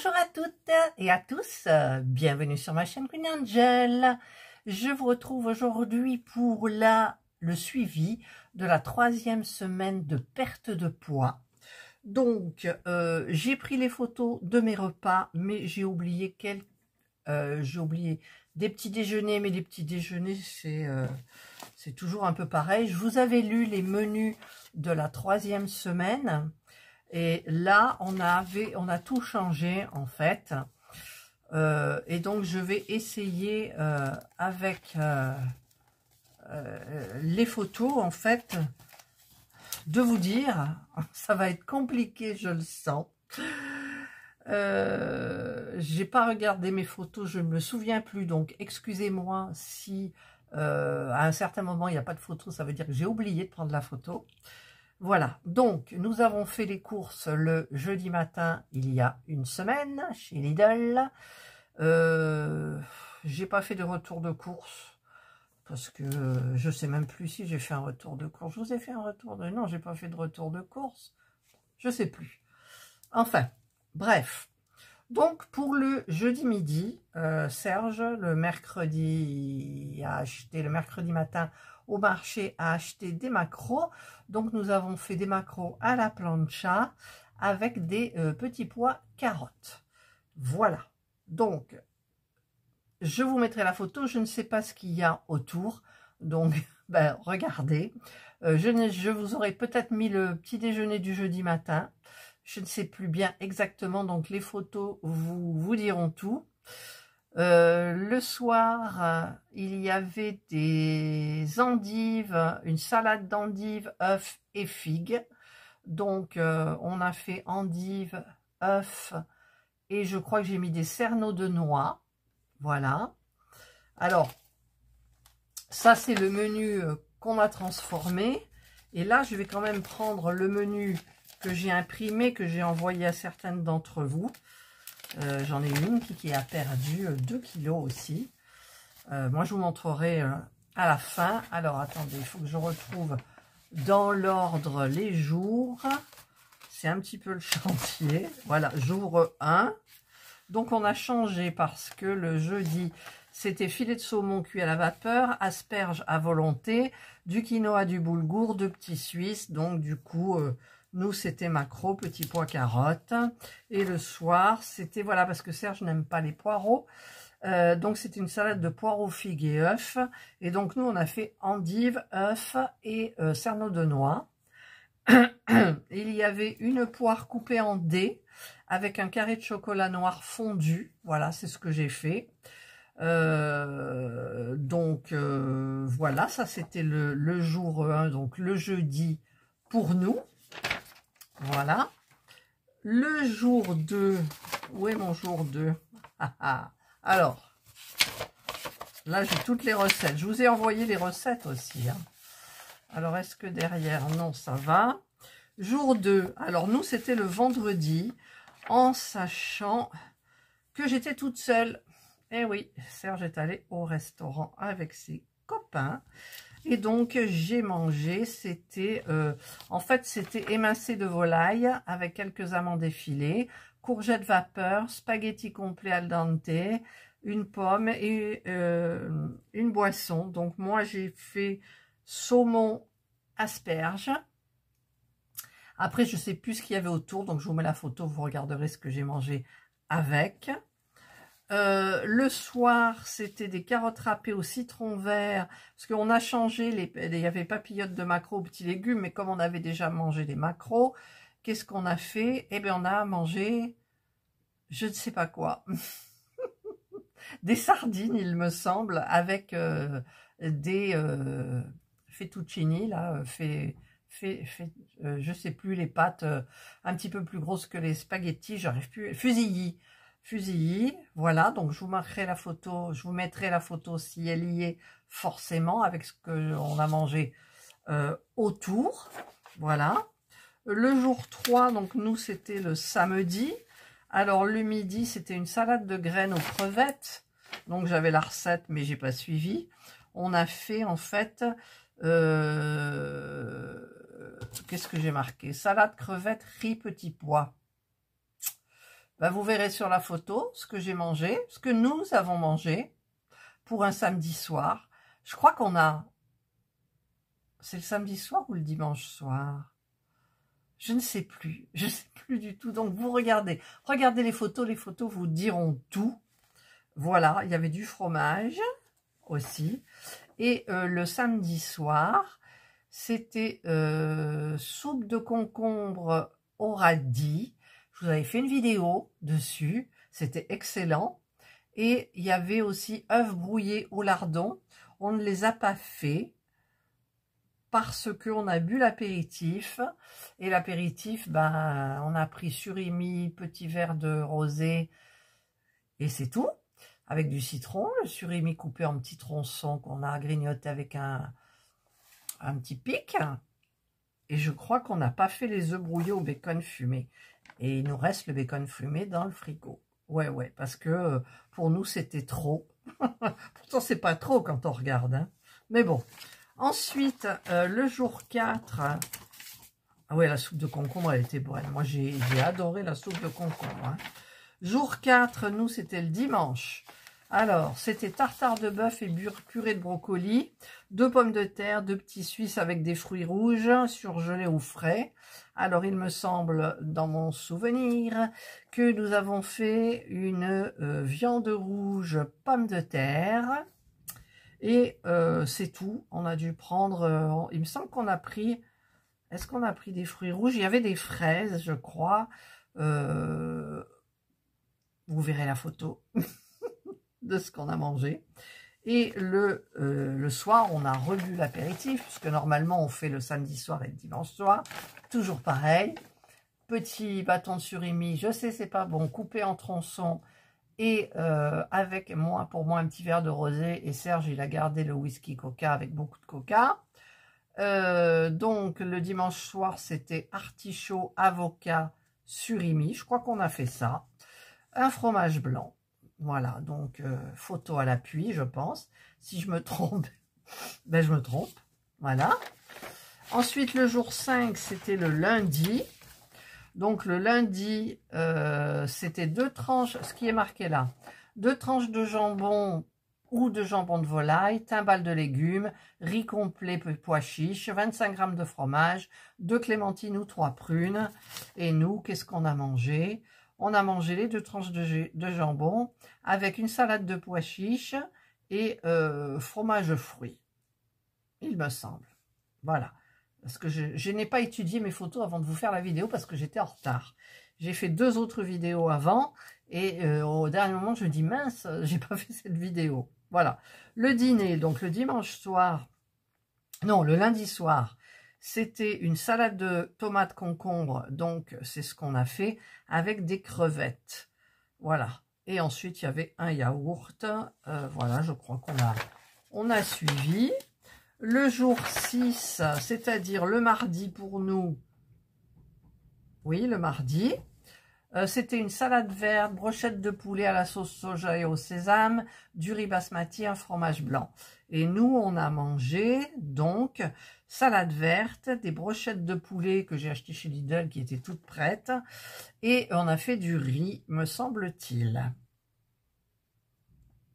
Bonjour à toutes et à tous, bienvenue sur ma chaîne Queen Angel. Je vous retrouve aujourd'hui pour le suivi de la 3e semaine de perte de poids. Donc, j'ai pris les photos de mes repas, mais j'ai oublié des petits déjeuners, mais les petits déjeuners, c'est toujours un peu pareil. Je vous avais lu les menus de la 3e semaine. Et là, on a tout changé en fait. Et donc, je vais essayer avec les photos en fait de vous dire. Ça va être compliqué, je le sens. J'ai pas regardé mes photos, je ne me souviens plus. Donc, excusez-moi si à un certain moment il n'y a pas de photo. Ça veut dire que j'ai oublié de prendre la photo. Voilà, donc nous avons fait les courses le jeudi matin il y a une semaine chez Lidl. J'ai pas fait de retour de course parce que je sais même plus si j'ai fait un retour de course. Je vous ai fait un retour de... Non, j'ai pas fait de retour de course. Je sais plus. Enfin, bref. Donc pour le jeudi midi, Serge, le mercredi matin au marché a acheté des maquereaux. Donc nous avons fait des maquereaux à la plancha avec des petits pois carottes. Voilà. Donc je vous mettrai la photo. Je ne sais pas ce qu'il y a autour. Donc ben, regardez. Je vous aurais peut-être mis le petit déjeuner du jeudi matin. Je ne sais plus bien exactement, donc les photos vous diront tout. Le soir, il y avait des endives, une salade d'endives, œufs et figues. Donc, on a fait endives, œufs et je crois que j'ai mis des cerneaux de noix. Voilà. Alors, ça c'est le menu qu'on a transformé. Et là, je vais quand même prendre le menu que j'ai imprimé, que j'ai envoyé à certaines d'entre vous. J'en ai une qui a perdu 2 kilos aussi. Moi, je vous montrerai à la fin. Alors, attendez, il faut que je retrouve dans l'ordre les jours. C'est un petit peu le chantier. Voilà, jour 1. Donc, on a changé parce que le jeudi, c'était filet de saumon cuit à la vapeur, asperges à volonté, du quinoa, du boulgour, 2 petits suisses. Donc, du coup... nous, c'était maquereaux, petits pois, carottes. Et le soir, c'était, voilà, parce que Serge n'aime pas les poireaux. Donc, c'était une salade de poireaux, figues et œufs. Et donc, nous, on a fait endives, œufs et cerneaux de noix. Il y avait une poire coupée en dés avec un carré de chocolat noir fondu. Voilà, c'est ce que j'ai fait. Voilà, ça, c'était le jour 1, donc le jeudi pour nous. Voilà. Le jour 2, où est mon jour 2? Alors, là, j'ai toutes les recettes. Je vous ai envoyé les recettes aussi. Hein. Alors, est-ce que derrière? Non, ça va. Jour 2, alors nous, c'était le vendredi, en sachant que j'étais toute seule. Eh oui, Serge est allé au restaurant avec ses copains. Et donc, j'ai mangé, c'était, en fait, c'était émincé de volaille avec quelques amandes effilées, courgettes vapeur, spaghetti complet al dente, une pomme et une boisson. Donc, moi, j'ai fait saumon asperge. Après, je ne sais plus ce qu'il y avait autour, donc je vous mets la photo, vous regarderez ce que j'ai mangé avec. Le soir, c'était des carottes râpées au citron vert, parce qu'on a changé, il y avait papillotes de maquereaux aux petits légumes, mais comme on avait déjà mangé des maquereaux, qu'est-ce qu'on a fait? Eh bien, on a mangé, je ne sais pas quoi, des sardines, il me semble, avec des fettuccini, là, je sais plus, les pâtes un petit peu plus grosses que les spaghettis, j'arrive plus, fusillis, voilà, donc je vous marquerai la photo, je vous mettrai la photo si elle y est forcément avec ce qu'on a mangé autour, voilà. Le jour 3, donc nous c'était le samedi, alors le midi c'était une salade de graines aux crevettes, donc j'avais la recette mais j'ai pas suivi. On a fait en fait, qu'est-ce que j'ai marqué? Salade, crevettes, riz, petits pois. Ben, vous verrez sur la photo ce que j'ai mangé, ce que nous avons mangé pour un samedi soir. Je crois qu'on a... C'est le samedi soir ou le dimanche soir? Je ne sais plus. Je ne sais plus du tout. Donc, vous regardez. Regardez les photos vous diront tout. Voilà, il y avait du fromage aussi. Et le samedi soir, c'était soupe de concombre au radis. Je vous avais fait une vidéo dessus. C'était excellent. Et il y avait aussi œufs brouillés au lardon. On ne les a pas faits parce qu'on a bu l'apéritif. Et l'apéritif, ben, on a pris surimi, petit verre de rosé. Et c'est tout. Avec du citron, le surimi coupé en petits tronçons qu'on a grignoté avec un petit pic. Et je crois qu'on n'a pas fait les œufs brouillés au bacon fumé. Et il nous reste le bacon fumé dans le frigo. Ouais, parce que pour nous, c'était trop. Pourtant, c'est pas trop quand on regarde. Hein. Mais bon. Ensuite, le jour 4... Ah ouais, la soupe de concombre, elle était bonne. Moi, j'ai adoré la soupe de concombre. Hein. Jour 4, nous, c'était le dimanche. Alors, c'était tartare de bœuf et purée de brocoli, 2 pommes de terre, 2 petits suisses avec des fruits rouges, surgelés ou frais. Alors, il me semble, dans mon souvenir, que nous avons fait une viande rouge, pommes de terre. Et c'est tout. On a dû prendre... il me semble qu'on a pris... Est-ce qu'on a pris des fruits rouges? Il y avait des fraises, je crois. Vous verrez la photo de ce qu'on a mangé. Et le soir, on a rebu l'apéritif, puisque normalement, on fait le samedi soir et le dimanche soir. Toujours pareil. Petit bâton de surimi, je sais, c'est pas bon, coupé en tronçons. Et avec moi, pour moi, un petit verre de rosé. Et Serge, il a gardé le whisky coca avec beaucoup de coca. Donc, le dimanche soir, c'était artichaut, avocat, surimi. Je crois qu'on a fait ça. Un fromage blanc. Voilà, donc photo à l'appui, je pense. Si je me trompe, ben je me trompe. Voilà. Ensuite, le jour 5, c'était le lundi. Donc, le lundi, c'était 2 tranches, ce qui est marqué là. 2 tranches de jambon ou de jambon de volaille, timbale de légumes, riz complet, pois chiches, 25 g de fromage, 2 clémentines ou 3 prunes. Et nous, qu'est-ce qu'on a mangé? On a mangé les 2 tranches de jambon avec une salade de pois chiches et fromage fruit, il me semble. Voilà. Parce que je n'ai pas étudié mes photos avant de vous faire la vidéo parce que j'étais en retard. J'ai fait 2 autres vidéos avant et au dernier moment, je me dis mince, j'ai pas fait cette vidéo. Voilà. Le dîner, donc le dimanche soir, non, le lundi soir, c'était une salade de tomates concombre, donc c'est ce qu'on a fait, avec des crevettes. Voilà. Et ensuite, il y avait un yaourt. Voilà, je crois qu'on a suivi. Le jour 6, c'est-à-dire le mardi pour nous. Oui, le mardi. C'était une salade verte, brochette de poulet à la sauce soja et au sésame, du riz basmati, un fromage blanc. Et nous, on a mangé, donc, salade verte, des brochettes de poulet que j'ai achetées chez Lidl qui étaient toutes prêtes. Et on a fait du riz, me semble-t-il.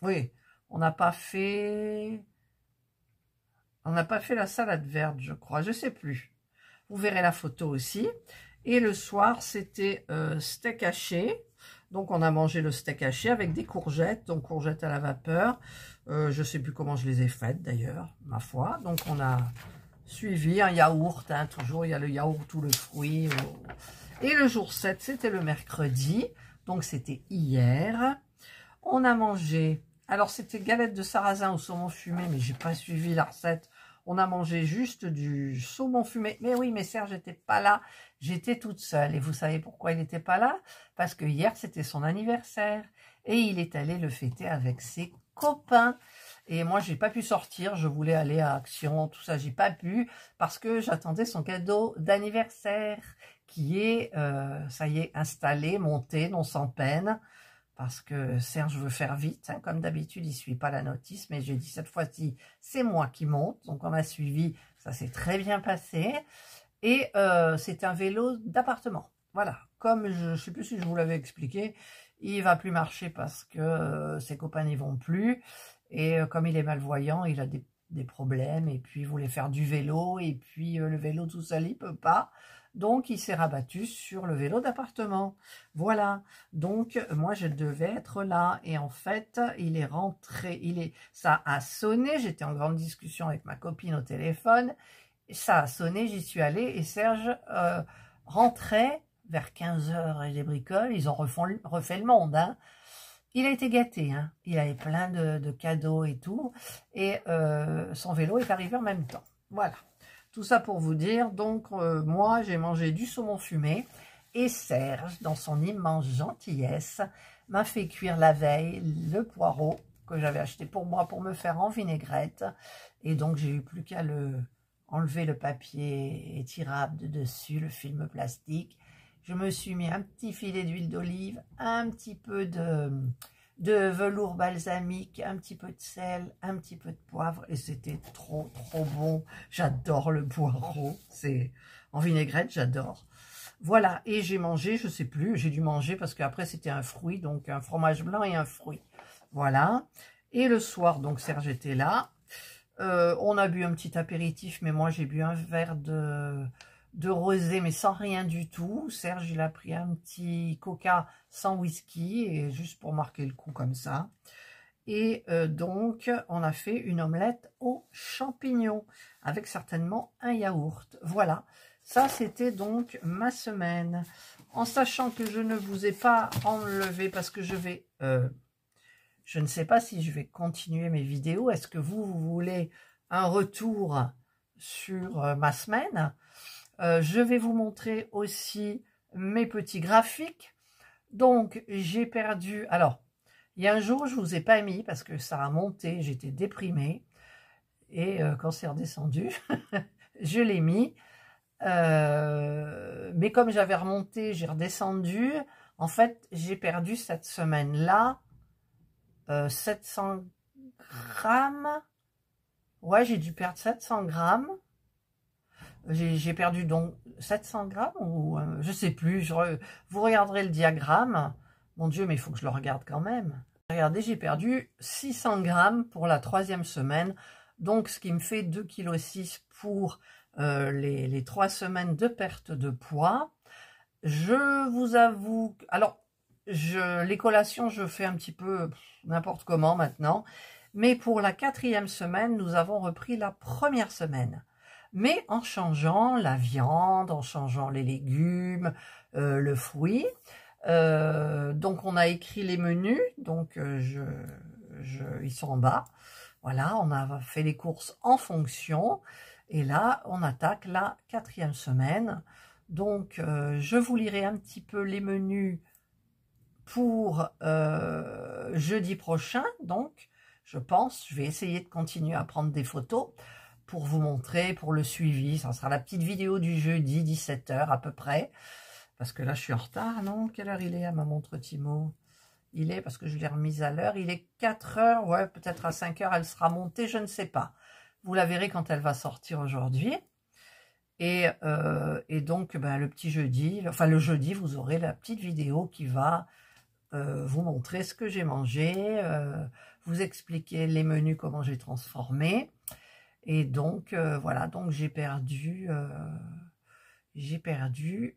Oui, on n'a pas fait... On n'a pas fait la salade verte, je crois. Je sais plus. Vous verrez la photo aussi. Et le soir, c'était steak haché. Donc, on a mangé le steak haché avec des courgettes. Donc, courgettes à la vapeur. Je ne sais plus comment je les ai faites, d'ailleurs, ma foi. Donc, on a suivi un yaourt. Hein, toujours, il y a le yaourt ou le fruit. Et le jour 7, c'était le mercredi. Donc, c'était hier. On a mangé... Alors, c'était galette de sarrasin au saumon fumé, mais j'ai pas suivi la recette. On a mangé juste du saumon fumé. Mais oui, mais Serge n'était pas là. J'étais toute seule. Et vous savez pourquoi il n'était pas là? Parce que hier, c'était son anniversaire. Et il est allé le fêter avec ses copains. Et moi, j'ai pas pu sortir. Je voulais aller à Action, tout ça. J'ai pas pu parce que j'attendais son cadeau d'anniversaire qui est, ça y est, installé, monté, non sans peine. Parce que Serge veut faire vite, hein, comme d'habitude, il ne suit pas la notice, mais j'ai dit cette fois-ci, c'est moi qui monte, donc on a suivi, ça s'est très bien passé, et c'est un vélo d'appartement, voilà, comme je ne sais plus si je vous l'avais expliqué, il va plus marcher parce que ses copains n'y vont plus. Et comme il est malvoyant, il a des problèmes. Et puis, il voulait faire du vélo. Et puis, le vélo tout seul, il peut pas. Donc, il s'est rabattu sur le vélo d'appartement. Voilà. Donc, moi, je devais être là. Et en fait, il est rentré. Ça a sonné. J'étais en grande discussion avec ma copine au téléphone. Ça a sonné, j'y suis allée. Et Serge rentrait vers 15 h et des bricoles. Ils ont refait le monde, hein. Il a été gâté, hein. Il avait plein de cadeaux et tout. Et son vélo est arrivé en même temps. Voilà. Tout ça pour vous dire. Donc, moi, j'ai mangé du saumon fumé. Et Serge, dans son immense gentillesse, m'a fait cuire la veille le poireau que j'avais acheté pour moi pour me faire en vinaigrette. Et donc, j'ai eu plus qu'à enlever le papier étirable de dessus, le film plastique. Je me suis mis un petit filet d'huile d'olive, un petit peu de velours balsamique, un petit peu de sel, un petit peu de poivre. Et c'était trop, trop bon. J'adore le poireau. C'est en vinaigrette, j'adore. Voilà. Et j'ai mangé, je sais plus, j'ai dû manger parce qu'après c'était un fruit, donc un fromage blanc et un fruit. Voilà. Et le soir, donc Serge était là. On a bu un petit apéritif, mais moi j'ai bu un verre de rosé, mais sans rien du tout. Serge, il a pris un petit coca sans whisky, et juste pour marquer le coup comme ça. Et donc, on a fait une omelette aux champignons, avec certainement un yaourt. Voilà, ça c'était donc ma semaine. En sachant que je ne vous ai pas enlevé, parce que je vais... je ne sais pas si je vais continuer mes vidéos. Est-ce que vous voulez un retour sur ma semaine? Je vais vous montrer aussi mes petits graphiques. Donc, j'ai perdu... Alors, il y a un jour, je ne vous ai pas mis parce que ça a monté, j'étais déprimée. Et quand c'est redescendu, je l'ai mis. Mais comme j'avais remonté, j'ai redescendu. En fait, j'ai perdu cette semaine-là 700 grammes. Ouais, j'ai dû perdre 700 grammes. J'ai perdu donc 700 grammes ou je sais plus. Vous regarderez le diagramme. Mon Dieu, mais il faut que je le regarde quand même. Regardez, j'ai perdu 600 grammes pour la 3e semaine. Donc, ce qui me fait 2,6 kg pour les 3 semaines de perte de poids. Je vous avoue... Alors, les collations, je fais un petit peu n'importe comment maintenant. Mais pour la 4e semaine, nous avons repris la 1re semaine. Mais en changeant la viande, en changeant les légumes, le fruit. Donc, on a écrit les menus. Donc, ils sont en bas. Voilà, on a fait les courses en fonction. Et là, on attaque la 4e semaine. Donc, je vous lirai un petit peu les menus pour jeudi prochain. Donc, je pense, je vais essayer de continuer à prendre des photos pour vous montrer, pour le suivi. Ça sera la petite vidéo du jeudi, 17 h à peu près. Parce que là, je suis en retard, non? Quelle heure il est à ma montre Timo? Il est, parce que je l'ai remise à l'heure, il est 4 h, ouais, peut-être à 5 h, elle sera montée, je ne sais pas. Vous la verrez quand elle va sortir aujourd'hui. Et donc, ben, le petit jeudi, enfin le jeudi, vous aurez la petite vidéo qui va vous montrer ce que j'ai mangé, vous expliquer les menus, comment j'ai transformé. Et donc, voilà, donc j'ai perdu 2,6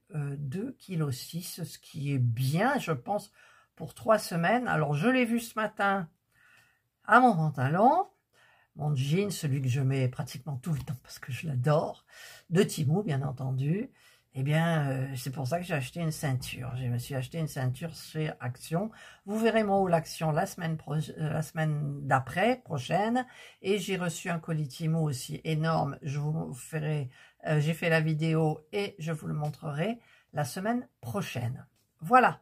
kg, ce qui est bien, je pense, pour 3 semaines. Alors, je l'ai vu ce matin à mon pantalon, mon jean, celui que je mets pratiquement tout le temps parce que je l'adore, de Timo, bien entendu. Eh bien, c'est pour ça que j'ai acheté une ceinture. Je me suis acheté une ceinture chez Action. Vous verrez mon haul Action la semaine d'après, prochaine. Et j'ai reçu un colis Timo aussi énorme. Je vous ferai, j'ai fait la vidéo et je vous le montrerai la semaine prochaine. Voilà.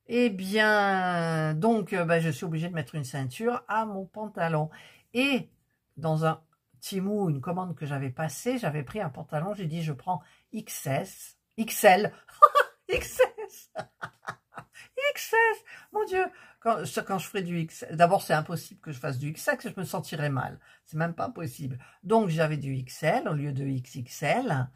Eh bien, donc, ben, je suis obligée de mettre une ceinture à mon pantalon. Et dans un Temu, une commande que j'avais passée, j'avais pris un pantalon, j'ai dit je prends XL, XS, XS. Mon Dieu, quand je ferai du XS, d'abord c'est impossible que je fasse du XS, je me sentirais mal. C'est même pas possible. Donc j'avais du XL au lieu de XXL.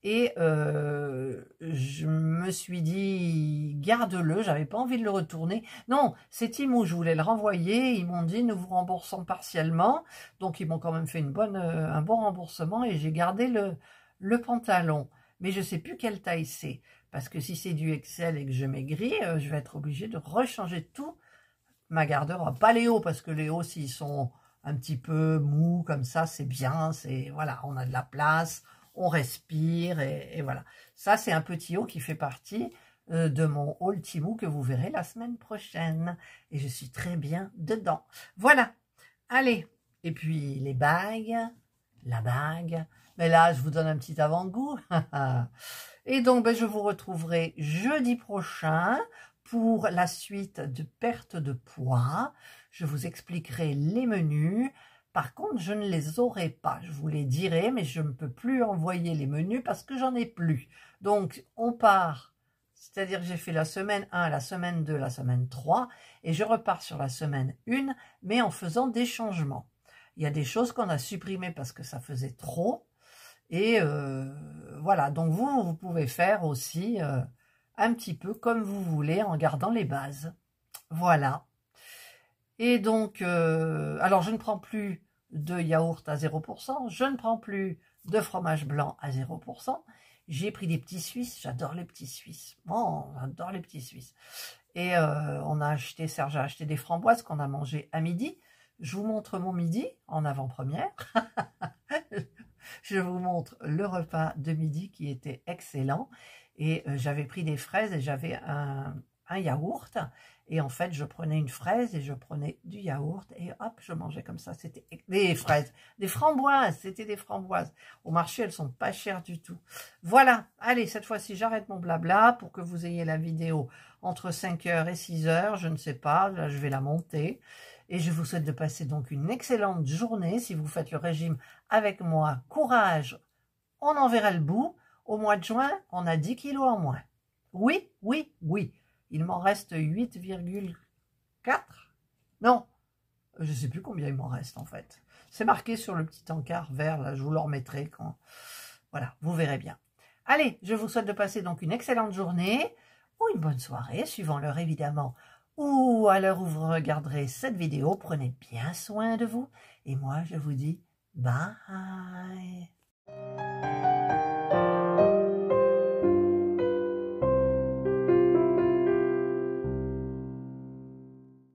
Et je me suis dit, garde-le, j'avais pas envie de le retourner. Non, c'est Temu, je voulais le renvoyer, ils m'ont dit, nous vous remboursons partiellement. Donc ils m'ont quand même fait un bon remboursement et j'ai gardé le pantalon. Mais je sais plus quelle taille c'est, parce que si c'est du XL et que je maigris, je vais être obligée de rechanger tout ma garde-robe. Pas les hauts, parce que les hauts, s'ils sont un petit peu mous comme ça, c'est bien, voilà, on a de la place, on respire, et voilà. Ça, c'est un petit haut qui fait partie de mon haul Temu que vous verrez la semaine prochaine. Et je suis très bien dedans. Voilà, allez. Et puis, les bagues, la bague. Mais là, je vous donne un petit avant-goût. Et donc, ben, je vous retrouverai jeudi prochain pour la suite de perte de poids. Je vous expliquerai les menus. Par contre, je ne les aurai pas. Je vous les dirai, mais je ne peux plus envoyer les menus parce que j'en ai plus. Donc, on part, c'est-à-dire que j'ai fait la semaine 1, la semaine 2, la semaine 3, et je repars sur la semaine 1, mais en faisant des changements. Il y a des choses qu'on a supprimées parce que ça faisait trop. Et voilà, donc vous pouvez faire aussi un petit peu comme vous voulez en gardant les bases. Voilà. Et donc, alors je ne prends plus de yaourt à 0%, je ne prends plus de fromage blanc à 0%. J'ai pris des petits Suisses, j'adore les petits Suisses. Oh, j'adore les petits Suisses. Et Serge a acheté des framboises qu'on a mangées à midi. Je vous montre mon midi en avant-première. Je vous montre le repas de midi qui était excellent. Et j'avais pris des fraises et j'avais un yaourt. Et en fait, je prenais une fraise et je prenais du yaourt. Et hop, je mangeais comme ça. C'était des fraises, des framboises. C'était des framboises. Au marché, elles sont pas chères du tout. Voilà. Allez, cette fois-ci, j'arrête mon blabla pour que vous ayez la vidéo entre 5h et 6h. Je ne sais pas. Là, je vais la monter. Et je vous souhaite de passer donc une excellente journée. Si vous faites le régime avec moi, courage, on en verra le bout. Au mois de juin, on a 10 kilos en moins. Oui, oui, oui. Il m'en reste 8,4. Non, je ne sais plus combien il m'en reste en fait. C'est marqué sur le petit encart vert, là, je vous le remettrai quand... Voilà, vous verrez bien. Allez, je vous souhaite de passer donc une excellente journée ou une bonne soirée, suivant l'heure évidemment, ou à l'heure où vous regarderez cette vidéo. Prenez bien soin de vous et moi je vous dis bye.